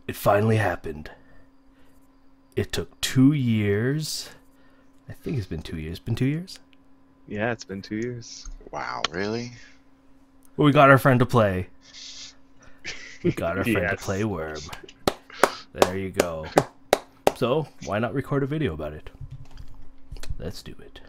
It finally happened. It took 2 years. I think it's been 2 years. Been 2 years? Yeah, it's been 2 years. Wow, really? We got our friend to play. We got our friend to Yes. play Wurm. There you go. So, why not record a video about it? Let's do it.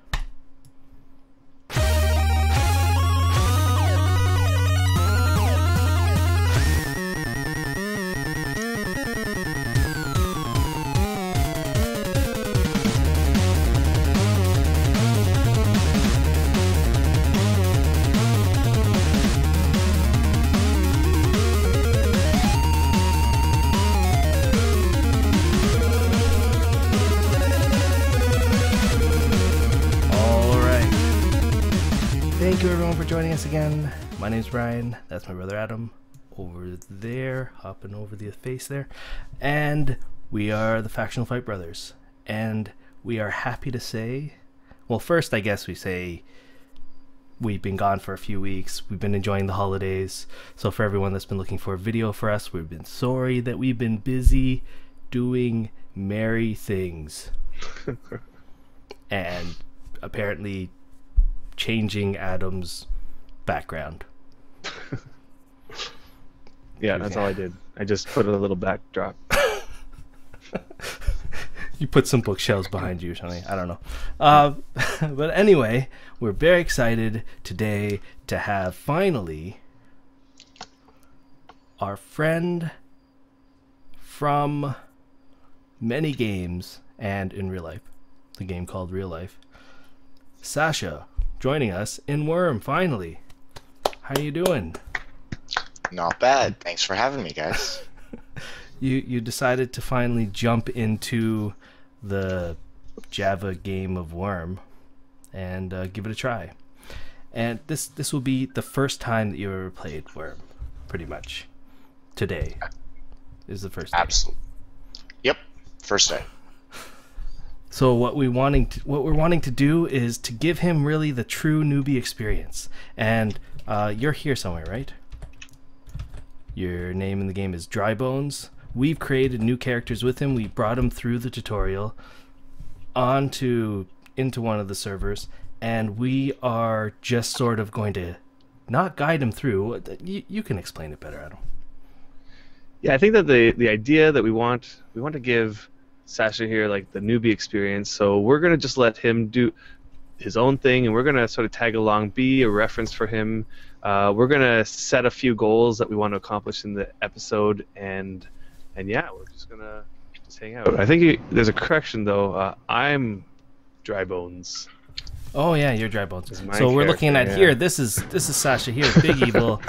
Thank you everyone for joining us again. My name's Brian. That's my brother Adam over there, hopping over the face there. And we are the Factional Fight brothers. And we are happy to say, well, first I guess we say we've been gone for a few weeks. We've been enjoying the holidays. So for everyone that's been looking for a video for us, we've been sorry that we've been busy doing merry things. And apparently changing Adam's background. Yeah, that's all I did. I just put a little backdrop. You put some bookshelves behind you or something. I don't know. But anyway, we're very excited today to have finally our friend from many games and in real life, the game called Real Life, Sacha, joining us in Wurm, finally. How you doing? Not bad. Thanks for having me, guys. You decided to finally jump into the Java game of Wurm and give it a try. And this will be the first time that you ever played Wurm, pretty much. Today is the first day. Absolutely. Yep. First day. So what we're wanting to do is to give him really the true newbie experience. And you're here somewhere, right? Your name in the game is Drybones. We've created new characters with him. We brought him through the tutorial into one of the servers, and we are just sort of going to not guide him through. You can explain it better, Adam. Yeah, I think that the idea that we want to give Sacha here, like the newbie experience, so we're going to just let him do his own thing, and we're going to sort of tag along, be a reference for him. We're going to set a few goals that we want to accomplish in the episode, and yeah, we're just going to just hang out. I think there's a correction, though. I'm Drybones. Oh yeah, you're Drybones. So we're looking at here. This is Sacha here, Big Evil.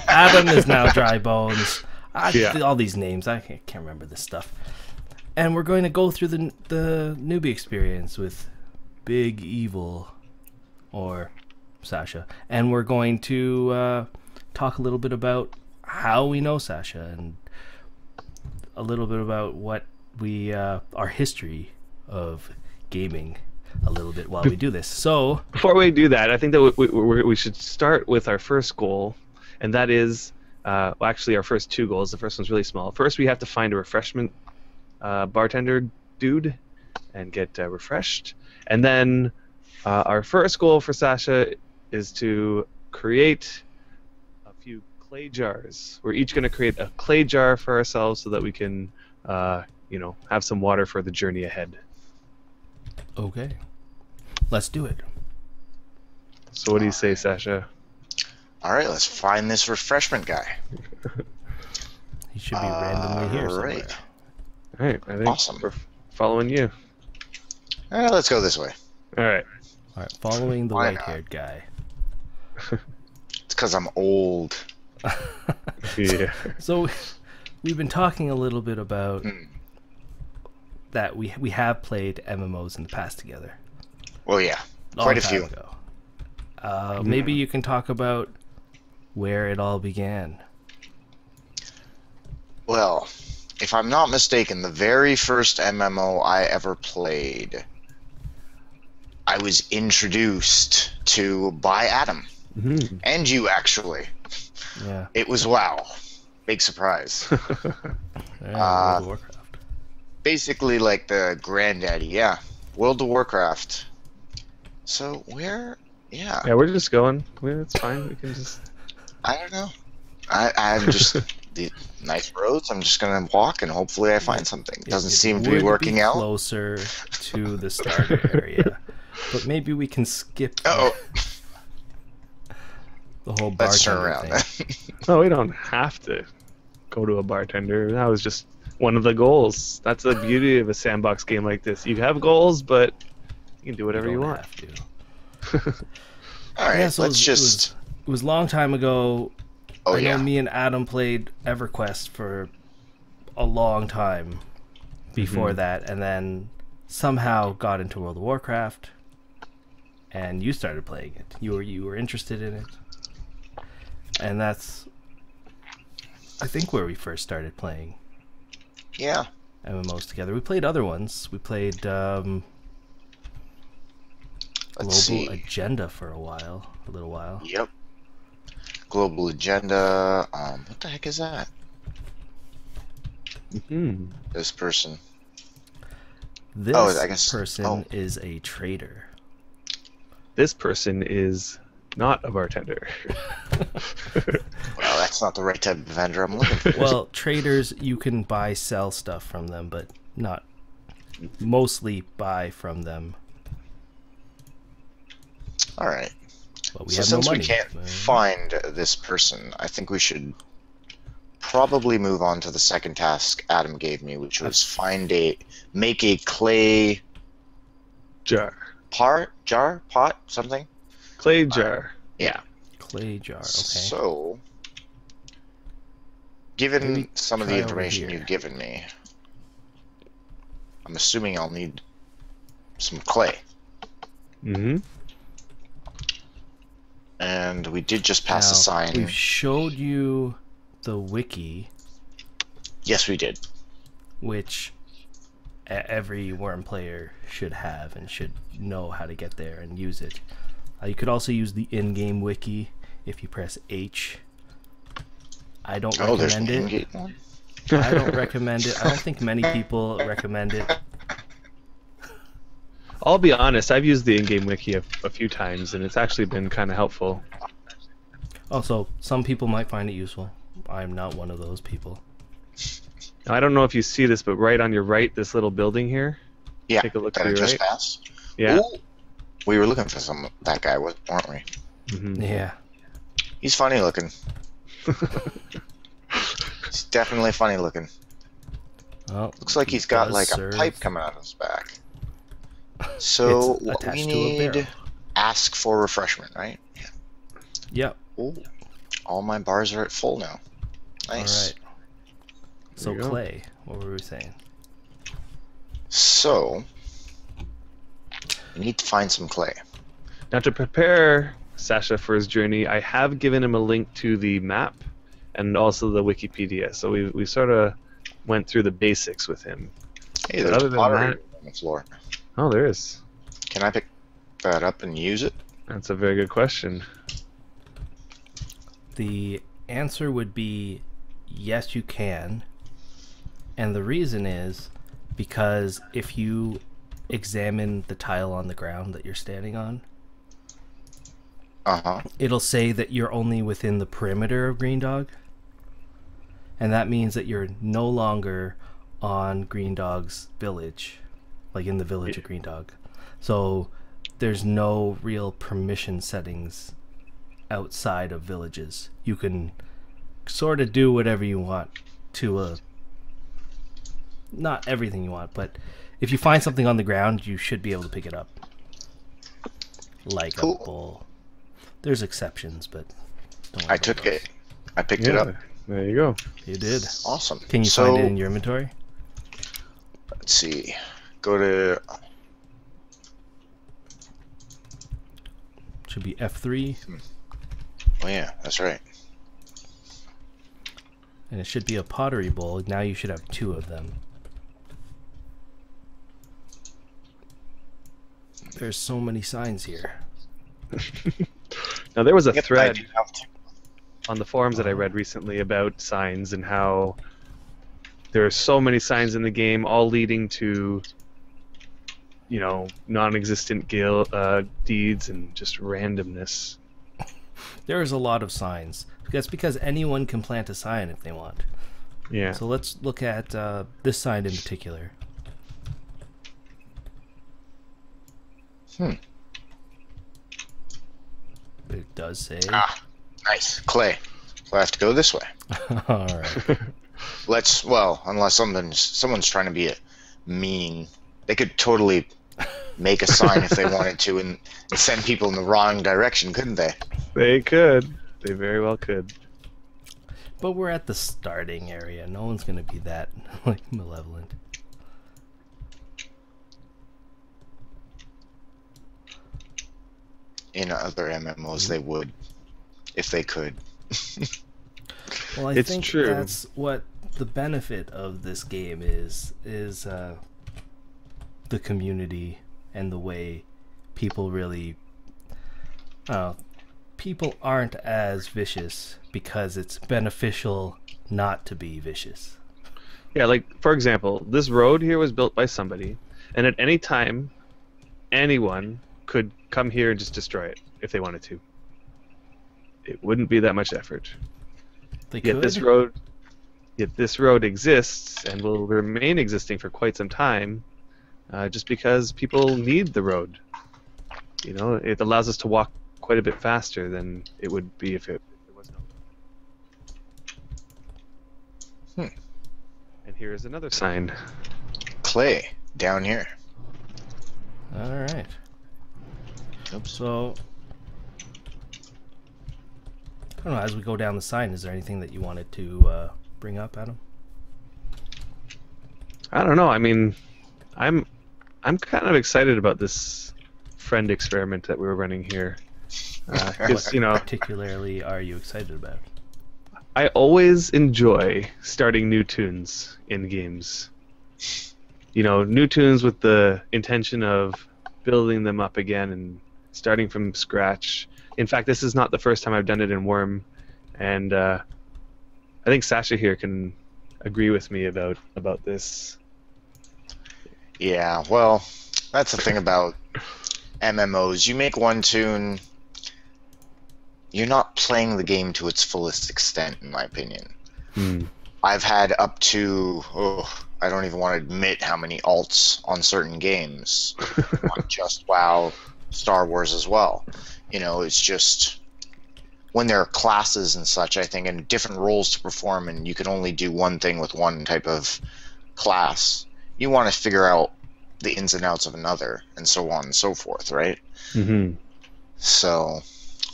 Adam is now Drybones. All these names, I can't remember this stuff. And we're going to go through the newbie experience with Big Evil, or Sacha. And we're going to talk a little bit about how we know Sacha and a little bit about what our history of gaming a little bit while we do this. So before we do that, I think that we should start with our first goal, and that is, well, actually our first two goals. The first one's really small. First, we have to find a refreshment bartender dude and get refreshed, and then our first goal for Sacha is to create a few clay jars. We're each going to create a clay jar for ourselves so that we can have some water for the journey ahead. Okay, let's do it. So what do you say, Sacha? All right, let's find this refreshment guy. He should be randomly here somewhere. Right. All right, I think Awesome. we're following you. Let's go this way. All right. All right, following the Why not? white-haired guy. It's because I'm old. Yeah. So we've been talking a little bit about that we have played MMOs in the past together. Well, yeah, Long quite a time few. ago. Maybe you can talk about where it all began. Well, if I'm not mistaken, the very first MMO I ever played, I was introduced to by Adam. Mm-hmm. And you, actually. Yeah. It was WoW. Big surprise. Yeah, World of Warcraft. Basically like the granddaddy, yeah. World of Warcraft. So where? Yeah. Yeah, we're just going. It's fine. We can just. I don't know. I'm just the nice roads. I'm just gonna walk and hopefully I find something. Doesn't seem to be working out. Closer to the starter area, but maybe we can skip. Oh. The whole Let's turn bartender around. thing. No, we don't have to go to a bartender. That was just one of the goals. That's the beauty of a sandbox game like this. You have goals, but you can do whatever you want. Have to. All right, Yeah, so let's just. It was a long time ago. Oh I know yeah. me and Adam played EverQuest for a long time before that, and then somehow got into World of Warcraft, and you started playing it. You were interested in it, and that's, I think, where we first started playing Yeah. MMOs together. We played other ones. We played Global Agenda for a little while. Yep. Global Agenda. What the heck is that? This person. This I guess. person is a trader. This person is not a bartender. Well, that's not the right type of vendor I'm looking for. Well, traders, you can sell stuff from them, but not mostly buy from them. All right. But So since we can't find this person, I think we should probably move on to the second task Adam gave me, which was make a clay Jar. pot, something. Clay jar. Yeah. clay jar. Okay. So, given Maybe some of the try over information here. you've given me, I'm assuming I'll need some clay. Mm-hmm. And we did just pass a Now, sign. We've showed you the wiki, Yes, we did. which every Wurm player should have and should know how to get there and use it. You could also use the in-game wiki if you press H. I don't There's recommend an it. in-game one. I don't recommend it. I don't think many people recommend it. I'll be honest, I've used the in-game wiki a few times, and it's actually been kind of helpful. Also, some people might find it useful. I'm not one of those people. Now, I don't know if you see this, but right on your right, this little building here. Yeah, Take a look that to I your just right. passed. Yeah. Ooh, we were looking for that guy, weren't we? Mm-hmm. Yeah. He's funny looking. He's definitely funny looking. Well, Looks like he's he got does like a serve- pipe coming out of his back. So It's what we attached to a barrel. need, ask for refreshment, right? Yeah. Yep. Ooh, all my bars are at full now. Nice. All right. So you go. clay, what were we saying? So we need to find some clay. Now, to prepare Sacha for his journey, I have given him a link to the map and also the Wikipedia. So we sort of went through the basics with him. Hey, But there's other than pottery that- on the floor. Oh, there is. Can I pick that up and use it? That's a very good question. The answer would be yes, you can. And the reason is because if you examine the tile on the ground that you're standing on, Uh-huh. it'll say that you're only within the perimeter of Green Dog. And that means that you're no longer on Green Dog's village, like in the village of Green Dog. So there's no real permission settings outside of villages. You can sort of do whatever you want to not everything you want, but if you find something on the ground, you should be able to pick it up. Like Cool. a bull. There's exceptions, but don't worry I about took those. it. I picked it up. There you go. You did. Awesome. Can you so, find it in your inventory? Let's see. Go to Should be F3, Oh yeah, that's right. and it should be a pottery bowl. Now you should have 2 of them. There's so many signs here. Now, there was a Yep, I thread. do have to. on the forums that I read recently about signs and how there are so many signs in the game, all leading to, you know, non-existent deeds and just randomness. There is a lot of signs. That's because anyone can plant a sign if they want. Yeah. So let's look at this sign in particular. Hmm. It does say. Ah, nice. Clay. We'll have to go this way. All right. Well, unless someone's trying to be mean. They could totally make a sign if they wanted to and send people in the wrong direction, couldn't they? They could. They very well could. But we're at the starting area. No one's going to be that like malevolent. In other MMOs, they would, if they could. Well, I think that's what the benefit of this game is the community and the way people really people aren't as vicious because it's beneficial not to be vicious. Yeah, like, for example, this road here was built by somebody, and at any time, anyone could come here and just destroy it if they wanted to. It wouldn't be that much effort. They could? Yet this road exists and will remain existing for quite some time, just because people need the road. You know, it allows us to walk quite a bit faster than it would be if there was no road. And here is another sign. Clay, down here. All right. Oops. So, I don't know, as we go down the sign, is there anything that you wanted to bring up, Adam? I don't know. I mean, I'm kind of excited about this friend experiment that we were running here. What, you know, particularly are you excited about? I always enjoy starting new tunes in games. You know, new tunes with the intention of building them up again and starting from scratch. In fact, this is not the first time I've done it in Wurm, and I think Sacha here can agree with me about this. Yeah, well, that's the thing about MMOs. You make one tune, you're not playing the game to its fullest extent, in my opinion. I've had up to, I don't even want to admit how many alts on certain games. Not just WoW, Star Wars as well. You know, it's just when there are classes and such, I think, and different roles to perform, and you can only do one thing with one type of class, you want to figure out the ins and outs of another, and so on and so forth, right? Mm-hmm. So,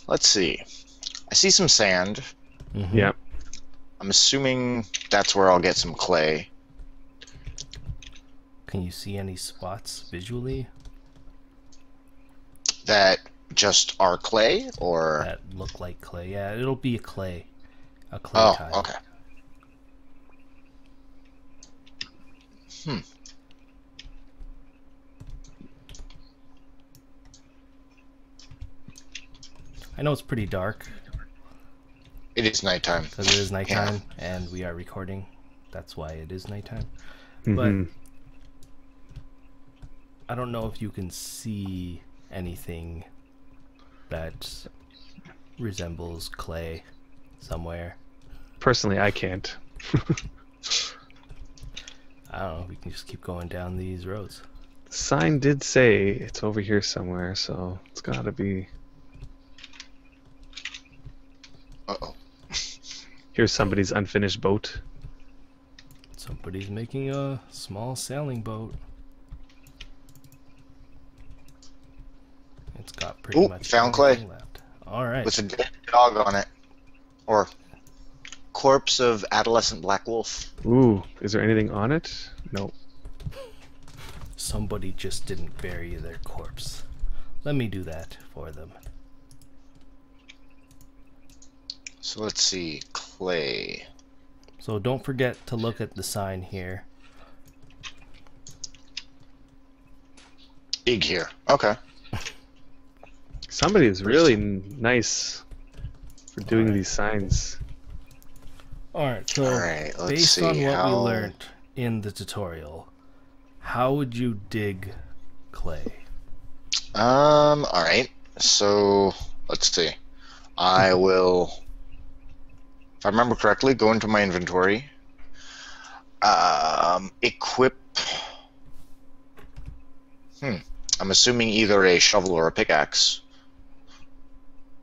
let's see. I see some sand. Mm-hmm. Yep. I'm assuming that's where I'll get some clay. Can you see any spots visually? That just are clay, or that look like clay? Yeah, it'll be a clay tile. Oh, okay. I know it's pretty dark. It is nighttime. Because it is nighttime, and we are recording. That's why it is nighttime. Mm-hmm. But I don't know if you can see anything that resembles clay somewhere. Personally, I can't. I don't know. We can just keep going down these roads. The sign did say it's over here somewhere, so it's gotta be. Uh-oh. Here's somebody's unfinished boat. Somebody's making a small sailing boat. It's got pretty much found clay left. All right. With a dead dog on it, or corpse of adolescent black wolf. Ooh, is there anything on it? Nope. Somebody just didn't bury their corpse. Let me do that for them. So let's see, clay. So don't forget to look at the sign here. Big here. Okay. Somebody is really nice for doing these signs. Alright, so Alright, let's based see on what how... we learned in the tutorial, how would you dig clay? Alright. So, let's see. I will, if I remember correctly, go into my inventory. Equip... I'm assuming either a shovel or a pickaxe.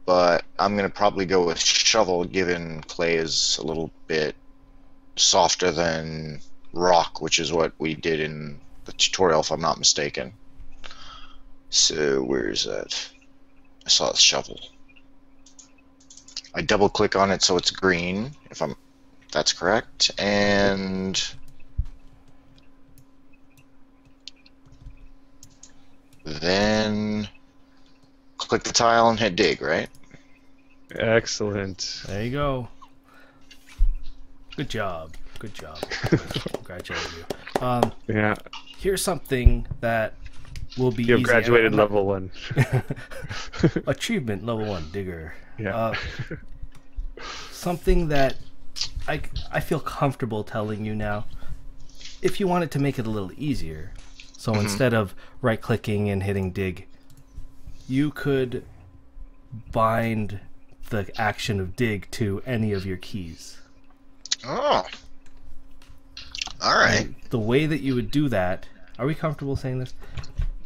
But I'm going to probably go with shovel, given clay is a little bit softer than rock, which is what we did in the tutorial, if I'm not mistaken. So, where is that? I saw the shovel. I double click on it so it's green, if that's correct, and then click the tile and hit dig, right? Excellent. There you go. Good job. Good job. Congratulate you. Yeah. Here's something that will be You have easy. graduated level 1. Achievement level 1 digger. Yeah. Something that I feel comfortable telling you now. If you wanted to make it a little easier, so instead of right clicking and hitting dig, you could bind the action of dig to any of your keys. Oh. Alright. And the way that you would do that, are we comfortable saying this?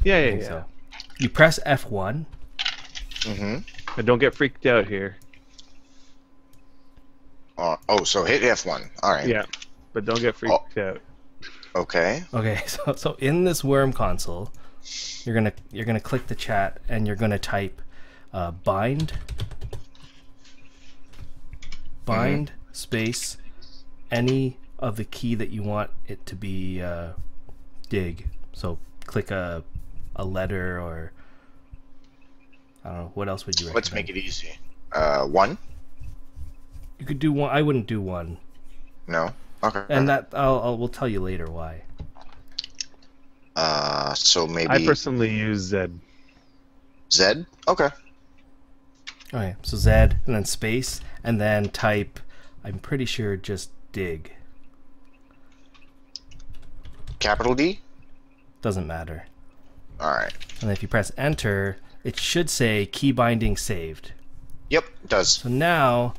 Yeah. So. You press F1. And don't get freaked out here. Oh, so hit F1. Alright. Yeah, but don't get freaked out. Okay. Okay, so in this Wurm console, you're gonna click the chat and you're gonna type bind space any of the key that you want it to be dig. So click a letter, or I don't know, what else would you recommend? Let's make it easy. 1? You could do 1. I wouldn't do 1. No? Okay. And that we'll tell you later why. So maybe... I personally use Z. Z? Okay. Okay, so Z and then space and then type, I'm pretty sure just dig. Capital D? Doesn't matter. Alright. And if you press enter, it should say key binding saved. Yep, it does. So now,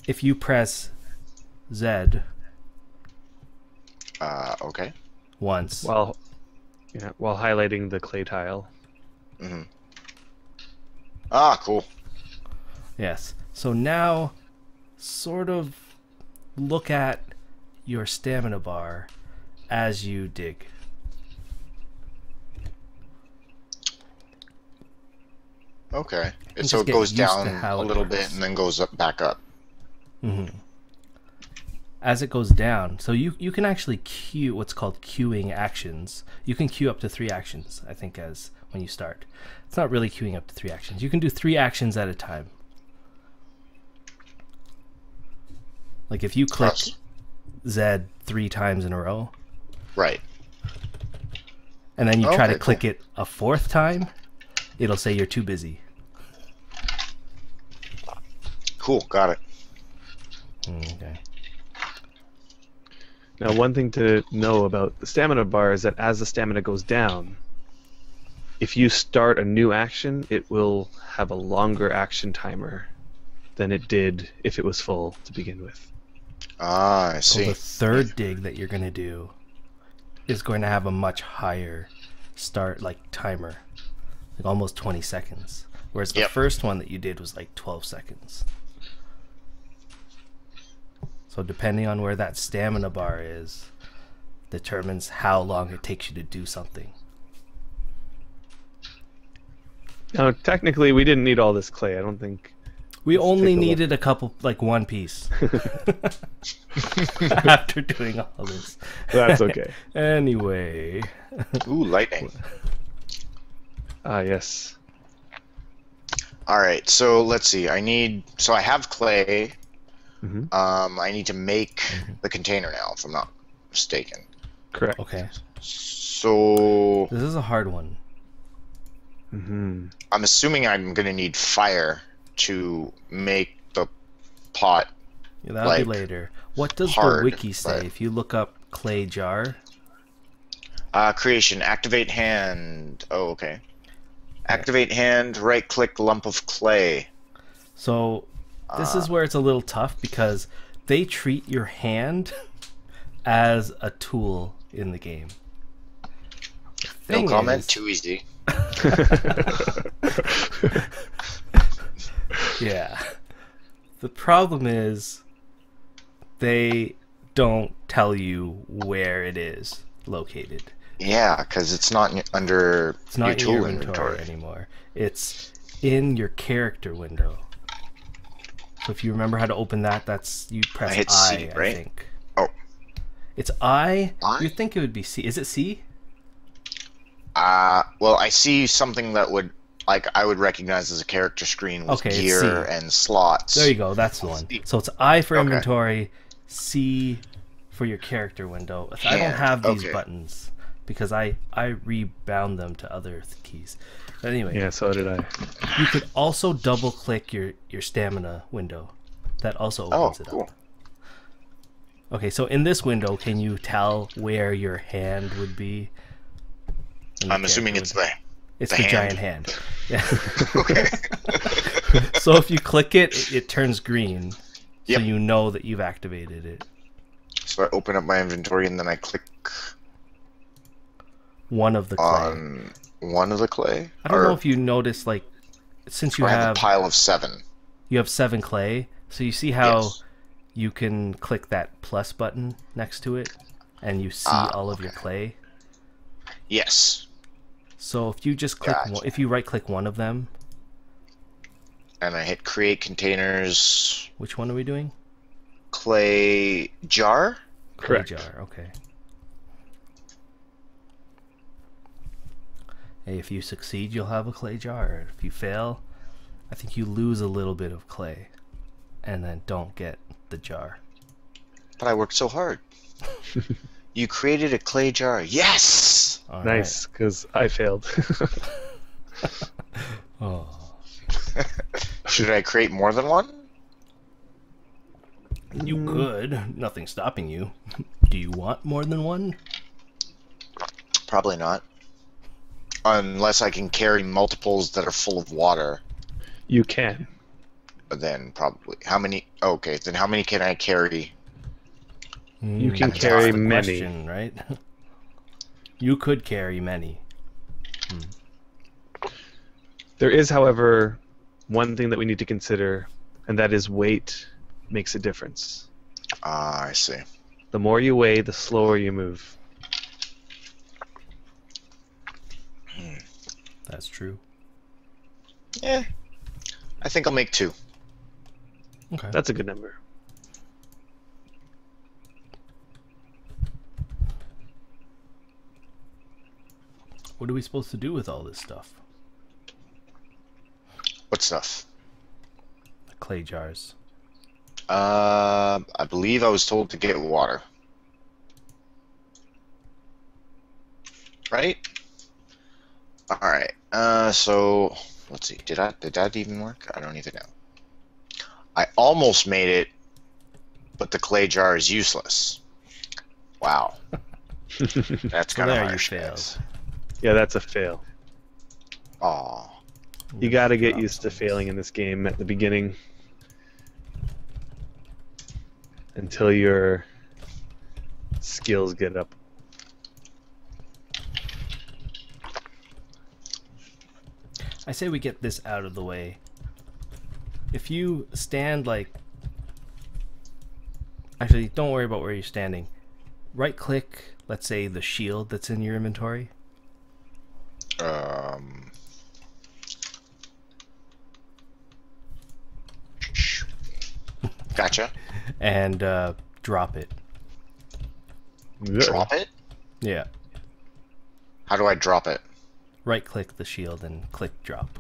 if you press Z Okay. once, While highlighting the clay tile. Ah, cool. yes. So now, sort of look at your stamina bar as you dig. Okay. And So just it get goes used to down how a it little works. bit and then goes back up. As it goes down, so you can actually queue what's called queuing actions. You can queue up to 3 actions, I think, as when you start. It's not really queuing up to 3 actions. You can do 3 actions at a time. Like if you click Z 3 times in a row, Right. and then you try to Okay, click it a 4th time, it'll say you're too busy. Cool, got it. Okay. Now, one thing to know about the stamina bar is that as the stamina goes down, if you start a new action, it will have a longer action timer than it did if it was full to begin with. Ah, I So see. the 3rd dig that you're going to do is going to have a much higher start, like, timer. Like almost 20 seconds. Whereas the Yep. first one that you did was like 12 seconds. So depending on where that stamina bar is, determines how long it takes you to do something. Now, technically, we didn't need all this clay. I don't think. We Let's only take a look. needed a couple, like 1 piece. After doing all this. That's okay. Anyway. Ooh, lightning. Ah, yes. Alright, so let's see. So I have clay. Mm-hmm. I need to make the container now, if I'm not mistaken. Correct. Okay. So This is a hard one. Mm-hmm. I'm assuming I'm going to need fire to make the pot. Yeah, that'll be later. What does hard, the wiki say? but- If you look up clay jar, Creation. Activate hand. Oh, okay. Activate hand. Right-click lump of clay. so this is where it's a little tough because they treat your hand as a tool in the game. No Thing comment. is- Too easy. Yeah. The problem is they don't tell you where it is located. Yeah, because it's not under It's not your in tool your inventory anymore. It's in your character window. So if you remember how to open that, that's you press I hit I, C, I right? think. Oh. It's I. I? You'd think it would be C. Is it C? Well, I see something that would, like, I would recognize as a character screen with Okay, it's gear C. and slots. There you go. That's the one. C. So it's I for Okay. inventory, C for your character window. I don't Hand, have these okay. buttons because I rebound them to other keys. But anyway, Yeah, so did I. you could also double click your stamina window. That also Oh, opens it cool. up. Okay, so in this window, can you tell where your hand would be? in the I'm assuming character it's window? It's the hand. giant hand. Yeah. Okay. So if you click it, it turns green. Yep. So you know that you've activated it. So I open up my inventory and then I click One of the clay. on one of the clay. I don't know if you noticed, like, since you I have have a pile of 7. 7 clay, so you see how Yes. you can click that plus button next to it, and you see all of your clay. Yes. So if you just click, Gotcha. if you right-click one of them, And I hit create containers, which one are we doing? clay jar. Clay Correct. jar. Okay. Hey, if you succeed, you'll have a clay jar. If you fail, I think you lose a little bit of clay, and then don't get the jar. But I worked so hard. You created a clay jar. Yes! All Nice, because I failed. right. Oh. Should I create more than one? You could. Nothing's stopping you. Do you want more than one? Probably not. Unless I can carry multiples that are full of water, You can. then probably. How many? Okay, then how many can I carry? You can That's carry the many. question, right? You could carry many. There is, however, one thing that we need to consider, and that is weight makes a difference. Ah, I see. The more you weigh, the slower you move. That's true. Yeah. I think I'll make 2. Okay. That's a good number. What are we supposed to do with all this stuff? What stuff? The clay jars. I believe I was told to get water. Right? Alright. So let's see. Did that even work? I don't even know. I almost made it, but the clay jar is useless. Wow. That's kind of there you harsh. failed. Yeah, that's a fail. Aw. You gotta get used to failing in this game at the beginning. Until your skills get up. I say we get this out of the way. If you stand like... Actually, don't worry about where you're standing. Right click, let's say, the shield that's in your inventory. Gotcha. And drop it. Drop it? Yeah. How do I drop it? Right click the shield and click drop.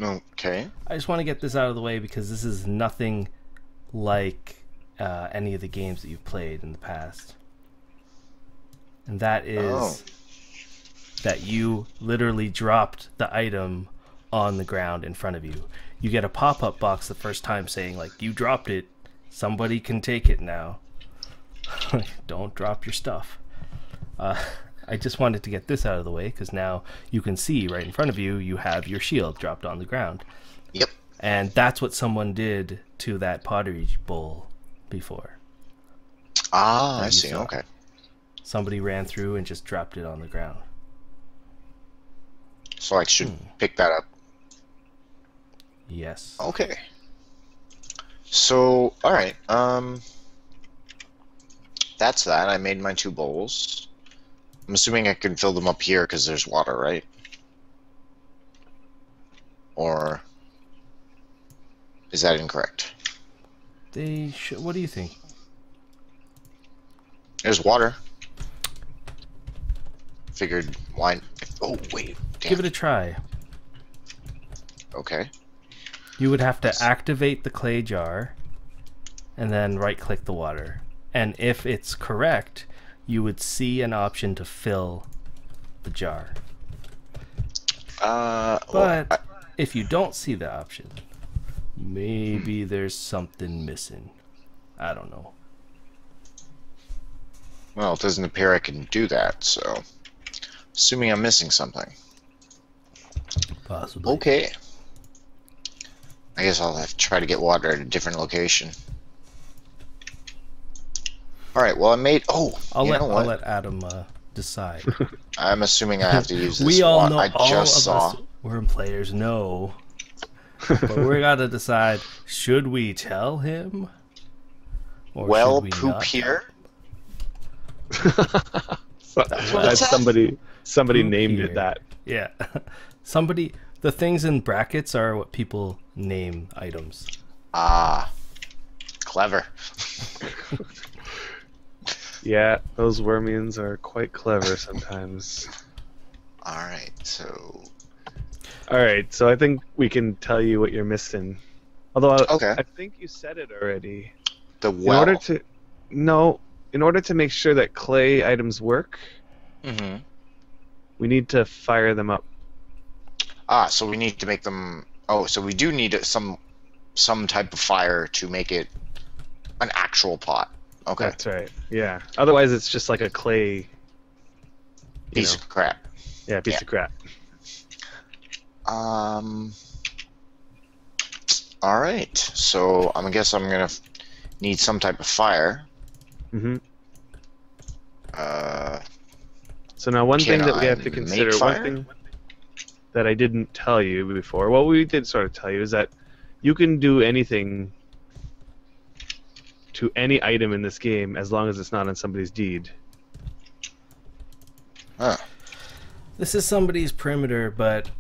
Okay. I just want to get this out of the way because this is nothing like any of the games that you've played in the past. And that is that you literally dropped the item on the ground in front of you. you get a pop-up box the first time saying, like, you dropped it, somebody can take it now. Don't drop your stuff. I just wanted to get this out of the way because now you can see right in front of you, you have your shield dropped on the ground. Yep. And that's what someone did to that pottery bowl before. Ah, I see. Okay. Somebody ran through and just dropped it on the ground. So I should pick that up. Yes. Okay. So, all right. That's that. I made my 2 bowls. I'm assuming I can fill them up here because there's water, right? Or is that incorrect? They should. What do you think? There's water. Figured why? Oh wait. Damn. Give it a try. Okay. You would have to activate the clay jar and then right-click the water. And if it's correct, you would see an option to fill the jar. But if you don't see the option, maybe there's something missing. I don't know. Well, it doesn't appear I can do that, so assuming I'm missing something. Possibly. Okay. I guess I'll have to try to get water at a different location. All right. Well, I made. Oh, I'll let Adam decide. I'm assuming I have to use this. We all know. I just all saw. of us Wurm players know, but we gotta decide: should we tell him? Or Well, should we poop not? here. That's somebody Poop named here. it that. Yeah, somebody. The things in brackets are what people name items. Ah, clever. Yeah, those Wormians are quite clever sometimes. All right. So. All right, so I think we can tell you what you're missing. Although Okay. I think you said it already. The well. In order to make sure that clay items work, Mm-hmm. we need to fire them up. Ah, so we need to make them. Oh, so we do need some type of fire to make it an actual pot. Okay. That's right. Yeah. Otherwise, it's just like a clay Piece of crap. Yeah, piece of crap. All right. So I guess I'm gonna need some type of fire. Mm-hmm. So now one thing that we have to consider, one thing that I didn't tell you before, well, we did sort of tell you, is that you can do anything to any item in this game as long as it's not on somebody's deed. Huh. This is somebody's perimeter, but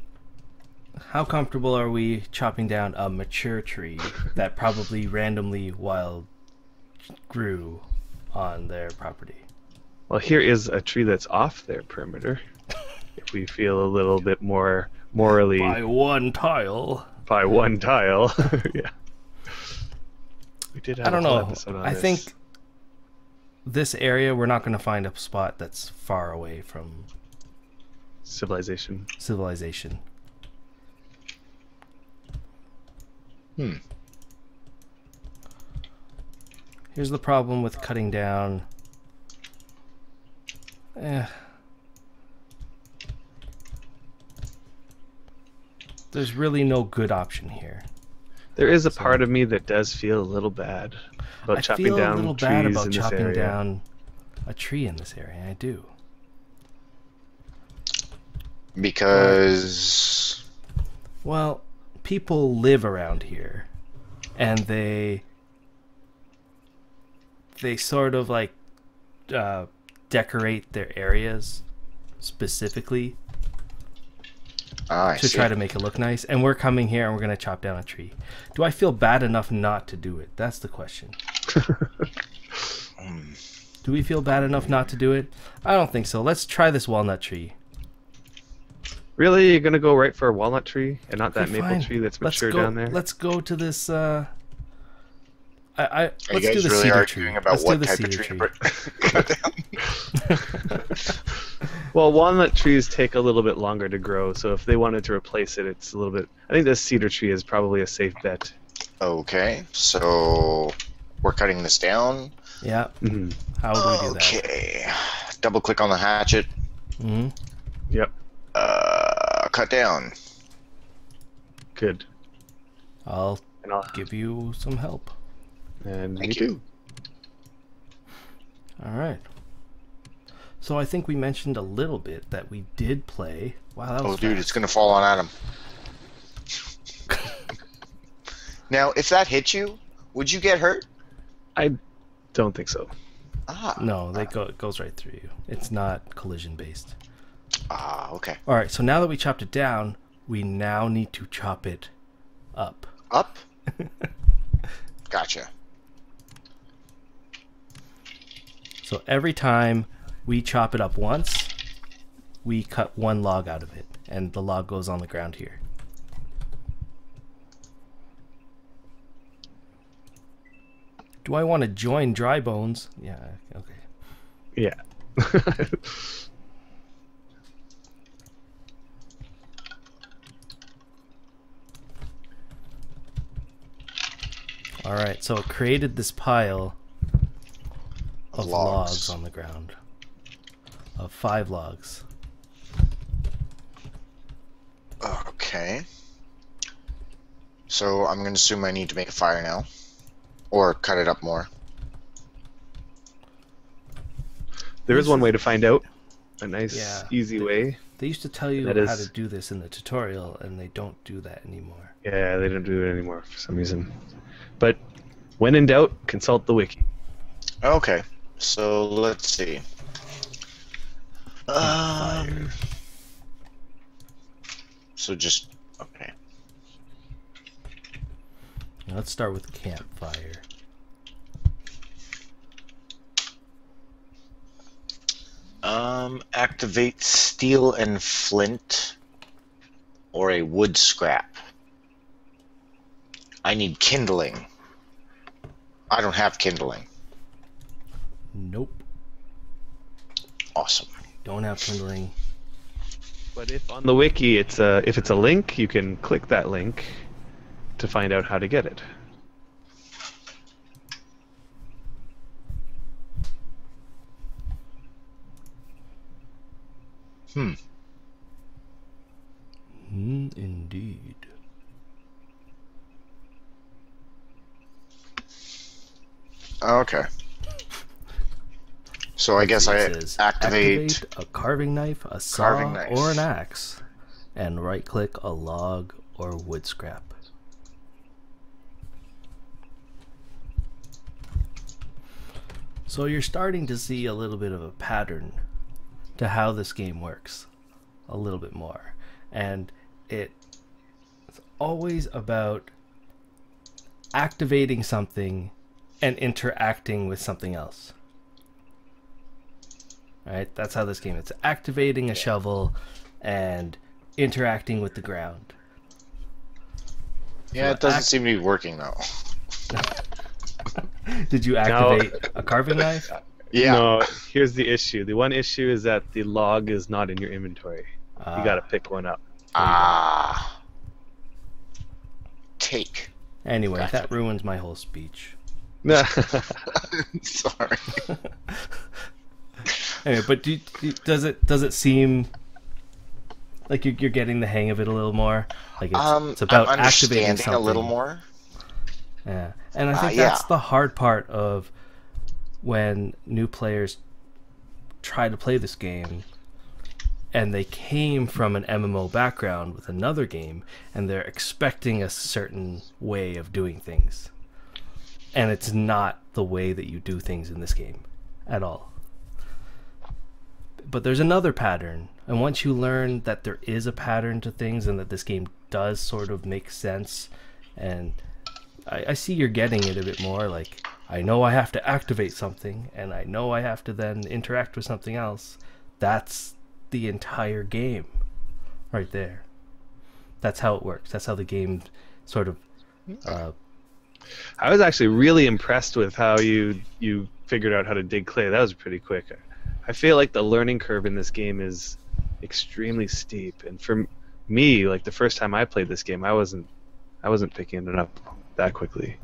how comfortable are we chopping down a mature tree that probably randomly wild grew on their property? Well, here is a tree that's off their perimeter. If we feel a little bit more morally... By one tile. By one tile. Yeah. We did have I don't a whole know. episode on I this. think this area, we're not going to find a spot that's far away from civilization. Here's the problem with cutting down. There's really no good option here. There is a part of me that does feel a little bad about chopping down I feel a little bad trees about in this chopping area. down a tree in this area. I do. Because. Well, people live around here, and they sort of like decorate their areas specifically to try to make it look nice. And we're coming here and we're going to chop down a tree. Do I feel bad enough not to do it? That's the question. Do we feel bad enough not to do it? I don't think so. Let's try this walnut tree. Really? You're going to go right for a walnut tree and not that Okay, maple fine. tree that's Let's mature go, down there? Let's go to this... Are you let's do guys the really cedar arguing tree. about Let's what do the type of cedar tree tree. to cut down? Well, walnut trees take a little bit longer to grow, so if they wanted to replace it, it's a little bit... I think this cedar tree is probably a safe bet. Okay, so we're cutting this down. Yeah. Mm-hmm. How do we do that? Okay. Double click on the hatchet. Mm-hmm. Yep. Cut down. Good. I'll And I'll give you some help. And Thank me you. too. All right. So I think we mentioned a little bit that we did play. Wow, that was Oh, dude, fast. it's gonna fall on Adam. Now, if that hit you, would you get hurt? I don't think so. Ah. No, it goes right through you. It's not collision based. Ah, okay. All right, so now that we chopped it down, we now need to chop it up. Up? Gotcha. So every time we chop it up once, we cut one log out of it, and the log goes on the ground here. Do I want to join dry bones? Yeah, okay. Yeah. All right, so it created this pile of logs Logs. on the ground. Of 5 logs. Okay. So I'm gonna assume I need to make a fire now. Or cut it up more. There is one way to find out. A nice, Yeah. easy way. They used to tell you That how is- to do this in the tutorial, and they don't do that anymore. Yeah, they don't do it anymore for some reason. But when in doubt, consult the wiki. Okay. So let's see. Fire. So just okay. Now let's start with campfire. Activate steel and flint or a wood scrap. I need kindling. I don't have kindling. Nope. Awesome. Don't have kindling. But if on the wiki it's if it's a link, you can click that link to find out how to get it. Indeed. Okay. So I guess It I says, activate. a carving knife, a saw, Carving knife. or an axe, and right-click a log or wood scrap. So you're starting to see a little bit of a pattern to how this game works, a little bit more, and it's always about activating something and interacting with something else. Right? That's how this game. It's activating a shovel and interacting with the ground. Yeah, it doesn't seem to be working though. Did you activate a carving knife? Yeah. No, here's the issue. The one issue is that the log is not in your inventory. You gotta pick one up. Ah. Take. Anyway, Gotcha. that ruins my whole speech. Sorry. Anyway, but does it seem like you're getting the hang of it a little more? Like it's about I'm activating understanding something a little more. Yeah, and I think yeah. that's the hard part of when new players try to play this game and they came from an MMO background with another game and they're expecting a certain way of doing things. And it's not the way that you do things in this game at all. But there's another pattern, and once you learn that there is a pattern to things and that this game does sort of make sense, and I see you're getting it a bit more, like, I know I have to activate something, and I know I have to then interact with something else. That's the entire game right there. That's how it works. That's how the game sort of... I was actually really impressed with how you figured out how to dig clay. That was pretty quick. I feel like the learning curve in this game is extremely steep, and for me, like the first time I played this game, I wasn't picking it up that quickly.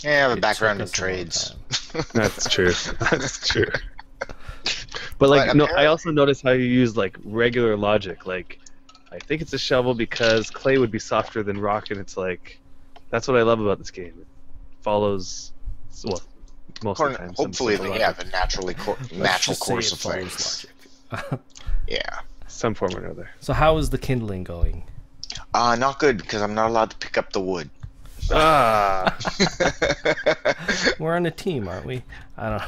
Yeah, the It background took in us a long trades. time. That's true. That's true. But like, no, I also noticed how you use like regular logic. Like, I think it's a shovel because clay would be softer than rock, and it's like, that's what I love about this game. It follows, well, most of the time. Hopefully, some yeah, the natural Just say course it of follows things. logic. Yeah. some form or another. So how is the kindling going? Not good because I'm not allowed to pick up the wood. Ah, We're on a team, aren't we? I don't know.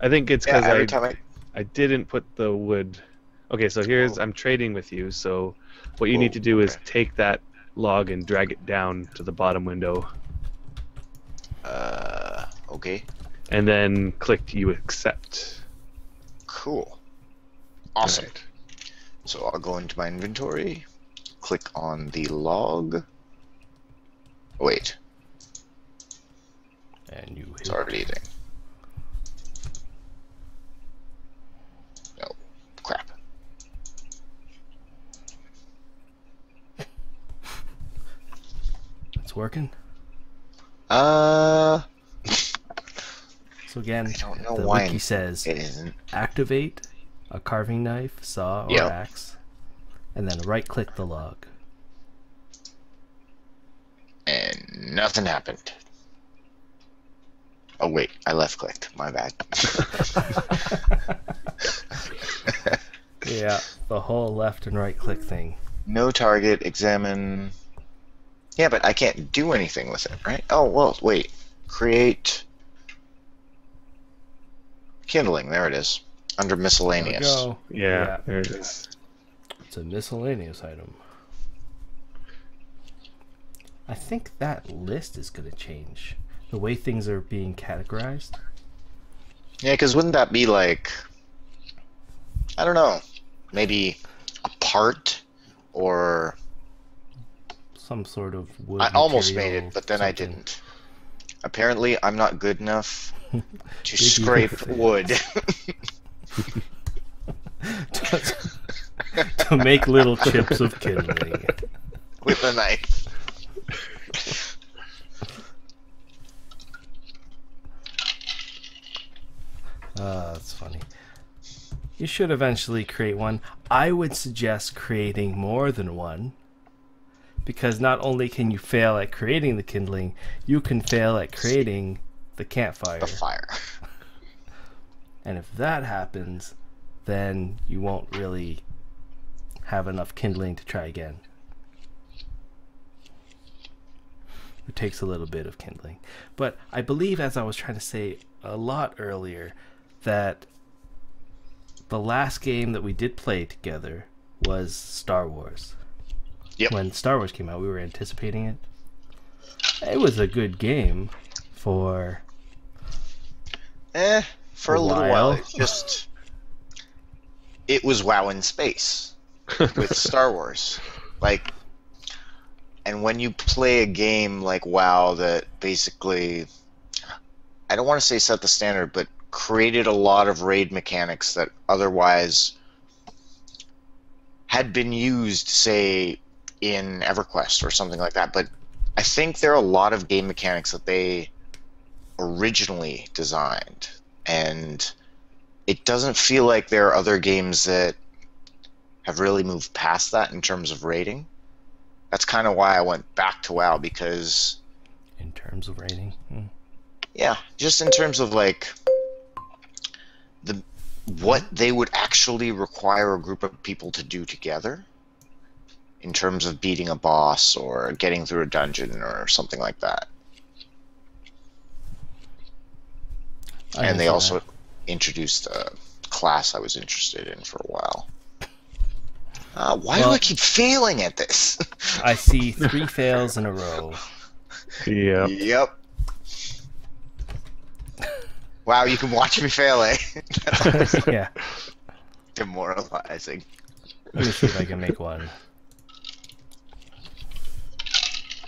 I think it's because every time I didn't put the wood. Okay, so here's I'm trading with you. So what you need to do is take that log and drag it down to the bottom window, okay. and then click you accept. Cool. Awesome. Right. So I'll go into my inventory, click on the log. Wait, And you it's already eating. No, crap. It's working. I So again, don't know the why wiki says it isn't. activate a carving knife, saw, or Yep. axe, and then right-click the log. And nothing happened. Oh wait, I left-clicked. My bad. Yeah, the whole left and right-click thing. No target. Examine. Yeah, but I can't do anything with it, right? Oh well, wait. Create. Kindling. There it is. Under There we miscellaneous. go. Yeah, there it is. It's a miscellaneous item. I think that list is going to change. The way things are being categorized. Yeah, because wouldn't that be like, I don't know, maybe a part or Some sort of wood I almost made material, it, but then I something. didn't. Apparently, I'm not good enough to Big scrape evil wood. To make little chips of kindling. With a knife. That's funny. You should eventually create one. I would suggest creating more than one, because not only can you fail at creating the kindling, you can fail at creating the campfire. The fire. And if that happens, then you won't really have enough kindling to try again. It takes a little bit of kindling. But I believe, as I was trying to say a lot earlier, that the last game that we did play together was Star Wars. Yep. When Star Wars came out, we were anticipating it. It was a good game for For A a little while. while. It's just, it was WoW in space with Star Wars. Like, and when you play a game like WoW that basically, I don't want to say set the standard, but created a lot of raid mechanics that otherwise had been used, say, in EverQuest or something like that. But I think there are a lot of game mechanics that they originally designed, and it doesn't feel like there are other games that have really moved past that in terms of rating. That's kind of why I went back to WoW, because in terms of rating. yeah, just in terms of like what they would actually require a group of people to do together in terms of beating a boss or getting through a dungeon or something like that. And they also introduced a class I was interested in for a while. Why do I keep failing at this? I see 3 fails in a row. Yep. Yep. Wow, you can watch me fail, eh? Yeah. Demoralizing. Let me see if I can make one.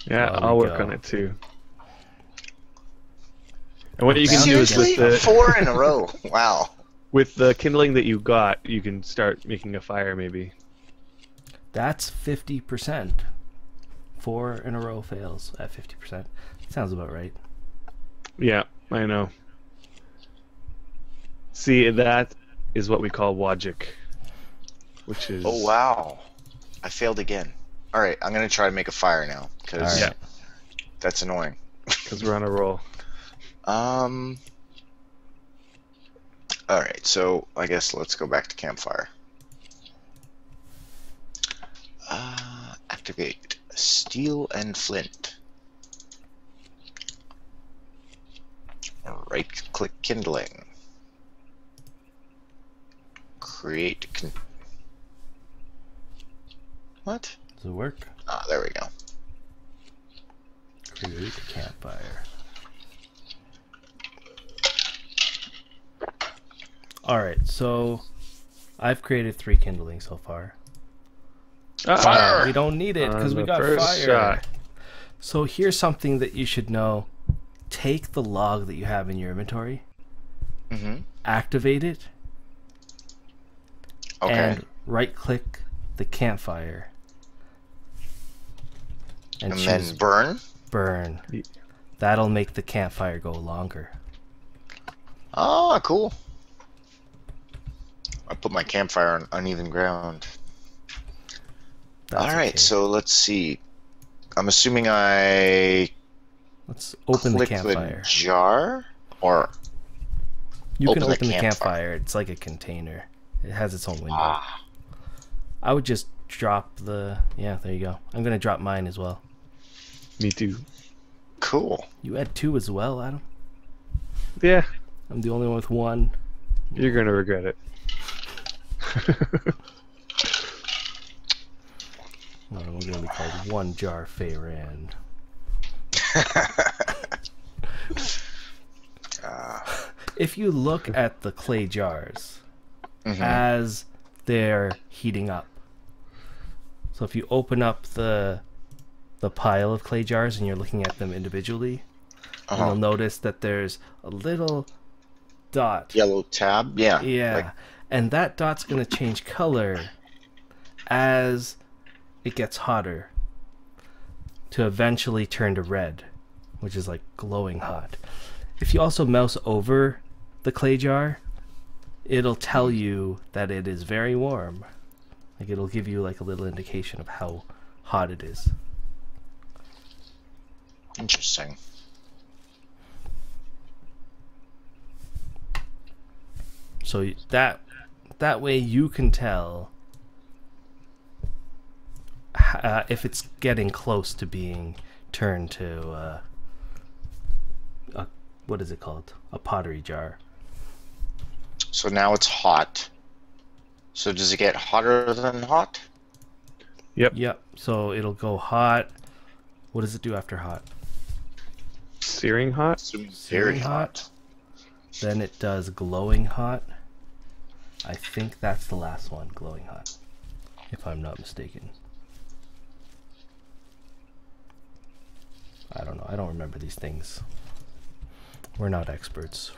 Yeah, There I'll we work go. on it too. And what you can do is Seriously? with the 4 in a row. Wow. With the kindling that you got, you can start making a fire, maybe. That's 50%. 4 in a row fails at 50%. Sounds about right. Yeah, I know. See, that is what we call logic, which is... Oh, wow. I failed again. All right, I'm going to try to make a fire now, because All right. that's annoying. Because we're on a roll. All right, so I guess let's go back to campfire. Activate steel and flint. Right-click kindling. Create. What? Does it work? Ah, there we go. Create a campfire. Alright, so I've created 3 kindling so far. Fire! We don't need it because we got fire. Shot. So here's something that you should know. Take the log that you have in your inventory, activate it, and right-click the campfire. And choose then burn? burn. That'll make the campfire go longer. Oh, cool. I put my campfire on uneven ground. That's Alright, okay. so let's see. I'm assuming I Let's open the click campfire. the jar? Or... You can open the open the campfire. campfire. It's like a container. It has its own window. Ah, I would just drop the... Yeah, there you go. I'm going to drop mine as well. Me too. cool. You had 2 as well, Adam? Yeah, I'm the only one with 1. you're gonna regret it. We're going to be called One Jar Feyran. If you look at the clay jars as they're heating up, so if you open up the pile of clay jars and you're looking at them individually, you'll notice that there's a little dot. Yellow tab, yeah. Yeah, Like, and that dot's going to change color as it gets hotter to eventually turn to red, which is like glowing hot. If you also mouse over the clay jar, it'll tell you that it is very warm. Like it'll give you like a little indication of how hot it is. interesting. So that way you can tell if it's getting close to being turned to what is it called? A pottery jar. So now it's hot. So does it get hotter than hot? Yep. So it'll go hot. What does it do after hot? Searing hot? Very hot. Then it does glowing hot. I think that's the last one, glowing hot, if I'm not mistaken. I don't know. I don't remember these things. We're not experts.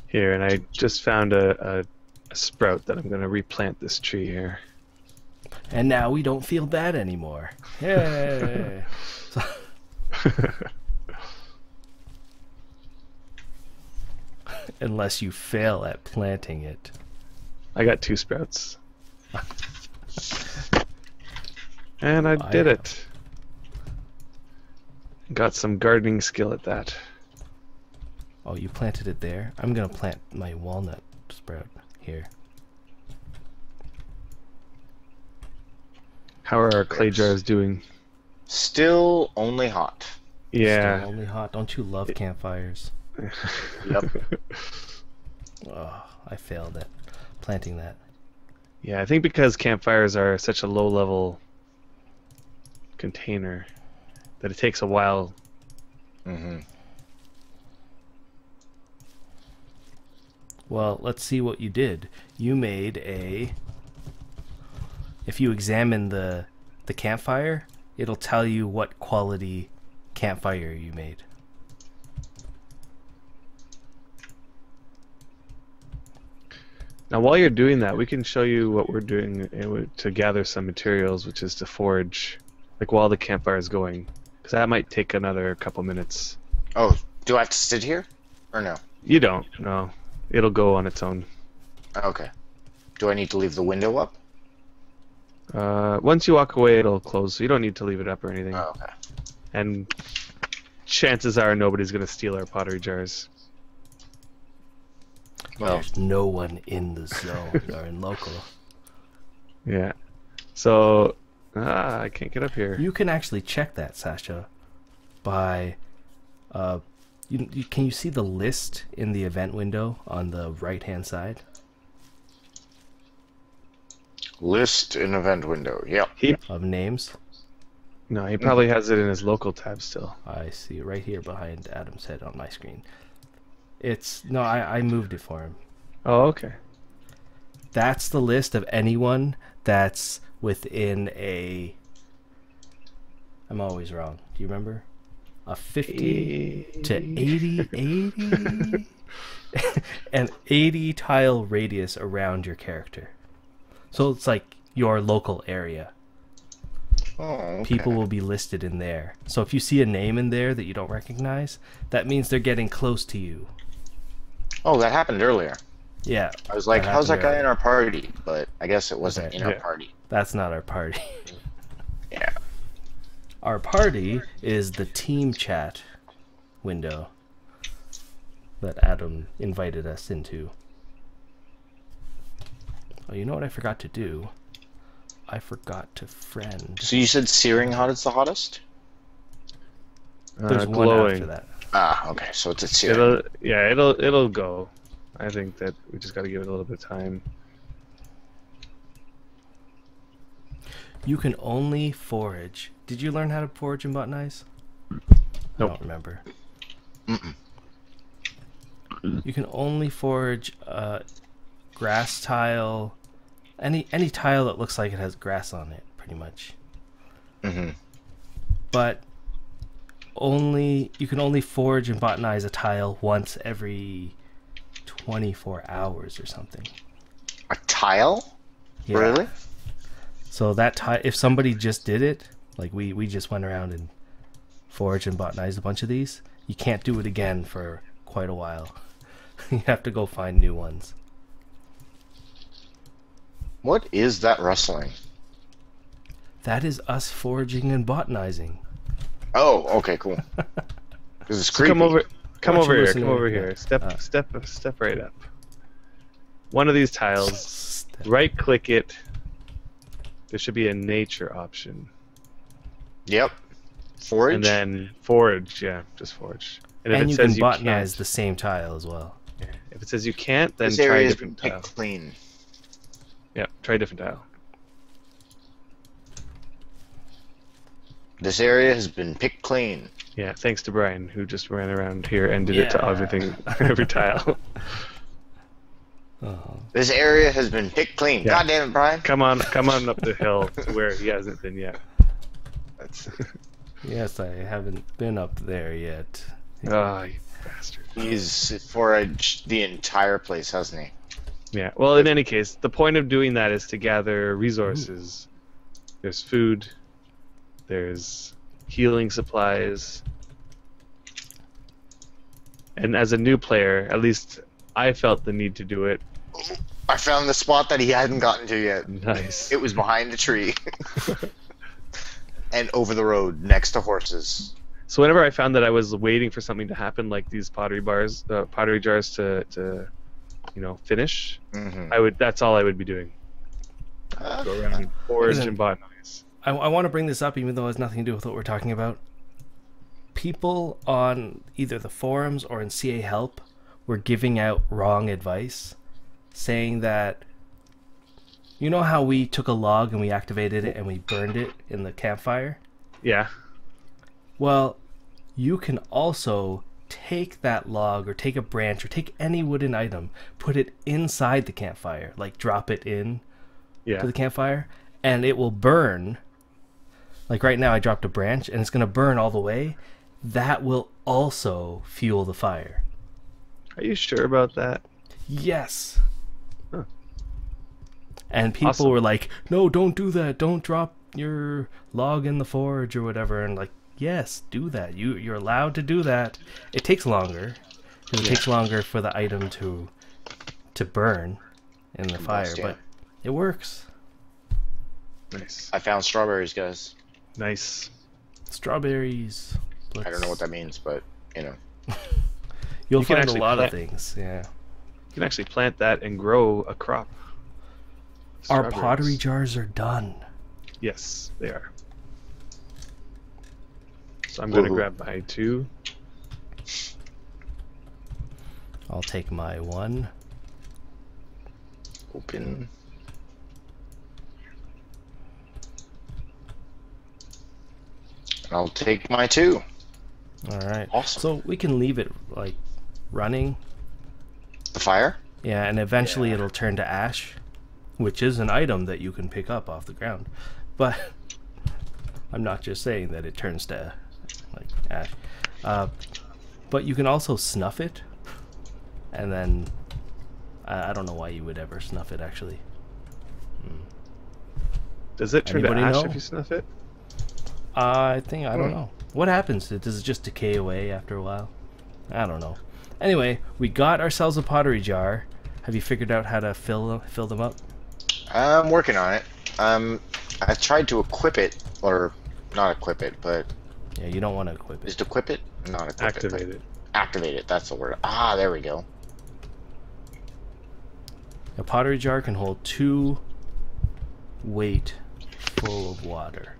Here, and I just found a sprout that I'm going to replant this tree here. And now we don't feel bad anymore. Yay! Unless you fail at planting it. I got 2 sprouts. And I did it. Got some gardening skill at that. Oh, you planted it there? I'm gonna plant my walnut sprout here. How are our clay jars doing? Still only hot. Yeah. Still only hot. Don't you love campfires? Yep. Oh, I failed at planting that. Yeah, I think because campfires are such a low level container that it takes a while. Well, let's see what you did. You made a... If you examine the campfire, it'll tell you what quality campfire you made. Now, while you're doing that, we can show you what we're doing to gather some materials, which is to forage, like while the campfire is going, because that might take another couple minutes. Oh, do I have to sit here? Or no? You don't. No, it'll go on its own. Okay. Do I need to leave the window up? Once you walk away, it'll close, so you don't need to leave it up or anything. Oh, okay. And chances are nobody's going to steal our pottery jars. Well, There's no one in the zone or in local. Yeah. So, I can't get up here. You can actually check that, Sacha, by can you see the list in the event window on the right-hand side? list in event window. Yep. Of names? No, he probably has it in his local tab still. I see it right here behind Adam's head on my screen. It's no, I moved it for him. Oh, okay. That's the list of anyone that's within a... I'm always wrong. Do you remember? A 50 to 80 an 80 tile radius around your character. So it's like your local area. Oh, okay. People will be listed in there. So if you see a name in there that you don't recognize, that means they're getting close to you. Oh, that happened earlier. Yeah. I was like, how's that guy earlier. in our party? But I guess it wasn't Okay. in our Yeah. party. That's not our party. Yeah. Our party is the team chat window that Adam invited us into. Oh, you know what I forgot to do? I forgot to friend. So you said searing hot is the hottest? There's one glowing. after that. Ah, okay. So it's a searing. It'll go. I think that we just got to give it a little bit of time. You can only forage. Did you learn how to forage and botanize? I Nope. don't remember. Mm-mm. You can only forage grass tile, any tile that looks like it has grass on it, pretty much. Mm-hmm. But you can only forage and botanize a tile once every 24 hours or something. A tile? Yeah. Really? So that if somebody just did it, like we just went around and foraged and botanized a bunch of these, you can't do it again for quite a while. You have to go find new ones. What is that rustling? That is us foraging and botanizing. Oh, okay, cool. Because it's So creepy. come over Why don't you here. listen Come to over me? here. Yeah. Step right up. One of these tiles. Right click it. There should be a nature option. Yep. Forage? And then forage, yeah, just forage. And if And it you says can you botanize can't, the same tile as well. if it says you can't, then this try a area has been different picked tile. clean. Yeah, try a different tile. This area has been picked clean. Yeah, thanks to Brian, who just ran around here and did it to Yeah. everything, every tile. Oh. This area has been picked clean. Yeah. God damn it, Brian. Come on up the hill to where he hasn't been yet. That's, Yes, I haven't been up there yet. Oh, you bastard. he's foraged the entire place, hasn't he? Yeah, well, in any case, the point of doing that is to gather resources. There's food, there's healing supplies, and as a new player, at least I felt the need to do it. I found the spot that he hadn't gotten to yet. Nice. It was behind a tree. And over the road, next to horses. So whenever I found that I was waiting for something to happen, like these pottery jars to finish, Mm-hmm. that's all I would be doing. Go around and forage and botanize. I want to bring this up even though it has nothing to do with what we're talking about. People on either the forums or in CA Help were giving out wrong advice, saying that, you know how we took a log and we activated it and we burned it in the campfire? Yeah. Well, you can also take that log or take a branch or take any wooden item, put it inside the campfire, like drop it in Yeah. to the campfire, and it will burn. Like right now I dropped a branch and it's going to burn all the way. That will also fuel the fire. Are you sure about that? Yes. Huh. And people Awesome. were like, no, don't do that. Don't drop your log in the forge or whatever. And like, yes, do that. You're allowed to do that. It takes longer. Because it takes longer for the item to burn in the fire. Yeah. But it works. Nice. I found strawberries, guys. Nice. Strawberries. I don't know what that means, but you know. You'll You can find a actually lot of plant- things. Yeah. You can actually plant that and grow a crop. Our Strawberries. pottery jars are done. Yes, they are. So I'm going to Woohoo. grab my 2. I'll take my 1. Open. I'll take my 2. All right. Awesome. So we can leave it like running. The fire? Yeah, and eventually it'll turn to ash, which is an item that you can pick up off the ground. But I'm not just saying that it turns to like ash. But you can also snuff it, and then I don't know why you would ever snuff it actually. Does it turn to Anybody ash know? if you snuff it? I don't know. What happens? Does it just decay away after a while? I don't know. Anyway, we got ourselves a pottery jar. Have you figured out how to fill them up? I'm working on it. I tried to equip it, or not equip it, but Yeah, you don't want to equip is it. it equip it? Not equip Activate it. it. But activate it, that's the word. Ah, there we go. A pottery jar can hold 2 weight full of water.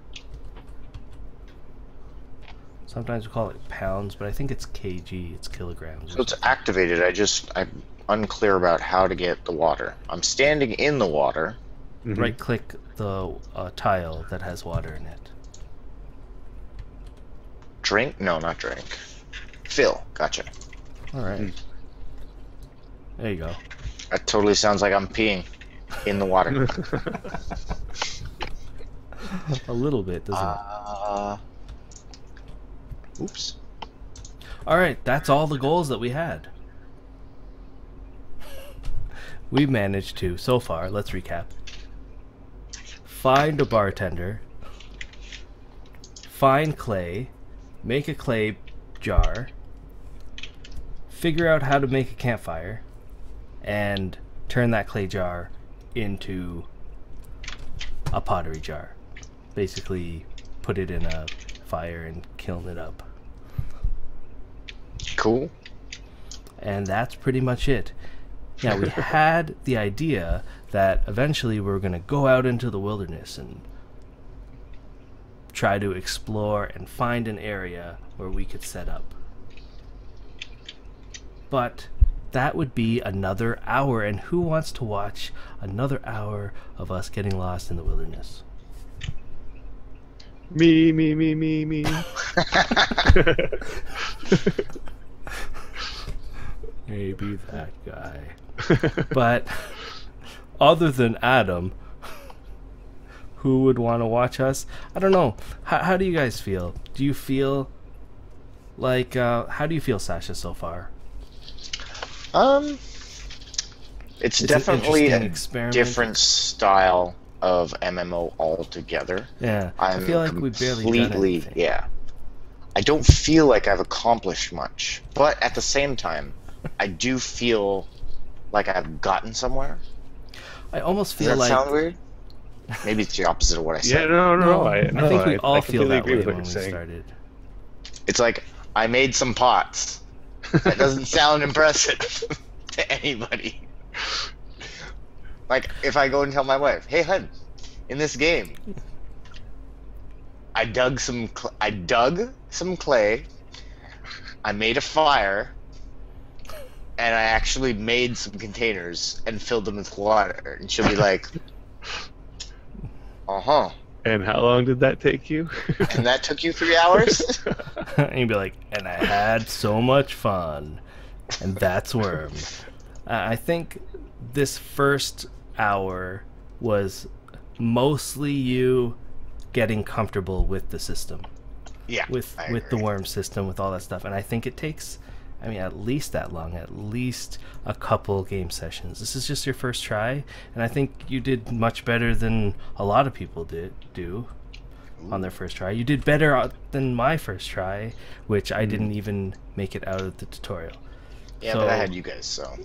Sometimes we call it pounds, but I think it's kg, it's kilograms. So it's activated. I'm unclear about how to get the water. I'm standing in the water. Mhm. Right click the tile that has water in it. Drink? No, not drink. Fill. Gotcha. Alright. There you go. That totally sounds like I'm peeing in the water. A little bit, doesn't it? Oops. Alright, that's all the goals that we had. We've managed to, so far, let's recap. Find a bartender. Find clay. Make a clay jar. Figure out how to make a campfire. And turn that clay jar into a pottery jar. Basically, put it in a fire and kiln it up. Cool. And that's pretty much it. Now, we had the idea that eventually we were going to go out into the wilderness and try to explore and find an area where we could set up. But that would be another hour, and who wants to watch another hour of us getting lost in the wilderness? Me. Maybe that guy. But other than Adam, who would want to watch us? I don't know. How do you guys feel? Do you feel like how do you feel, Sacha, so far? It's It's an definitely interesting a experiment. different style of MMO altogether. Yeah, I'm I feel like we've barely done completely, anything. yeah. I don't feel like I've accomplished much, but at the same time, I do feel like I've gotten somewhere. I almost Does feel that like sound weird? Maybe it's the opposite of what I said. Yeah, no. I think we all feel completely that agree way with what when we you're saying. started. It's like I made some pots. That doesn't sound impressive to anybody. Like if I go and tell my wife, "Hey, hun, in this game, I dug some clay, I made a fire, and I actually made some containers and filled them with water," and she'll be like, "Uh-huh. And how long did that take you? And that took you 3 hours?" And you'd be like, and I had so much fun. And that's Wurm. I think this first hour was mostly you getting comfortable with the system. Yeah. With I the agree. Wurm system, with all that stuff. And I think it takes I mean, at least that long, at least a couple game sessions. This is just your first try, and I think you did much better than a lot of people do on their first try. You did better than my first try, which I didn't even make it out of the tutorial. Yeah, but I had you guys, so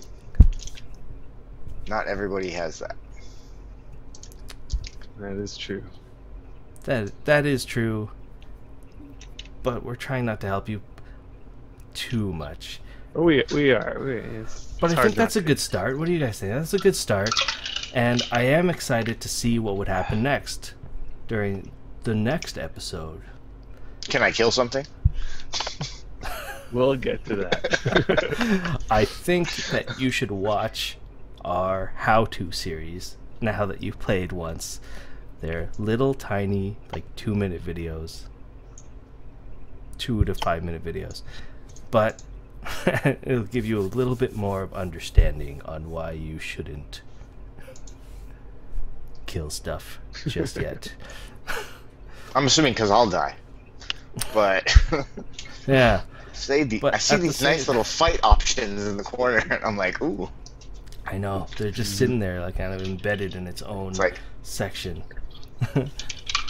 not everybody has that. That is true. That is true, but we're trying not to help you too much. Oh, we are. But I think that's a good start. What do you guys think? That's a good start, and I am excited to see what would happen next during the next episode. Can I kill something? We'll get to that. I think that you should watch our how-to series now that you've played once. They're little tiny, like 2-minute videos, 2 to 5 minute videos, but it'll give you a little bit more of understanding on why you shouldn't kill stuff just yet. I'm assuming because I'll die, but Yeah. I see these nice little fight options in the corner, and I'm like, ooh. I know, they're just sitting there, like kind of embedded in its own section. And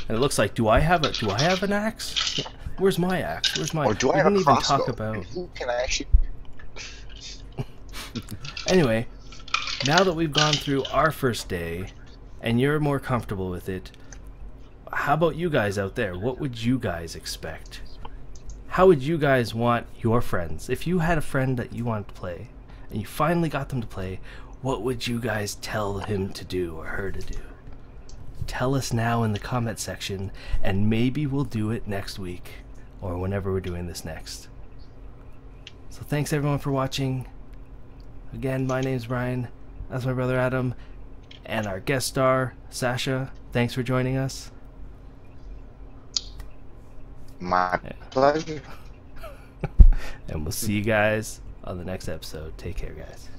it looks like, do I have an axe? Where's my axe? Where's my? Or do I have a crossbow? Talk about... Who can I actually? Anyway, now that we've gone through our first day, and you're more comfortable with it, how about you guys out there? What would you guys expect? How would you guys want your friends? If you had a friend that you wanted to play, and you finally got them to play, what would you guys tell him to do or her to do? Tell us now in the comment section, and maybe we'll do it next week, or whenever we're doing this next. So thanks everyone for watching. Again, my name's Brian, that's my brother Adam, and our guest star, Sacha. Thanks for joining us. My pleasure. And we'll see you guys on the next episode. Take care, guys.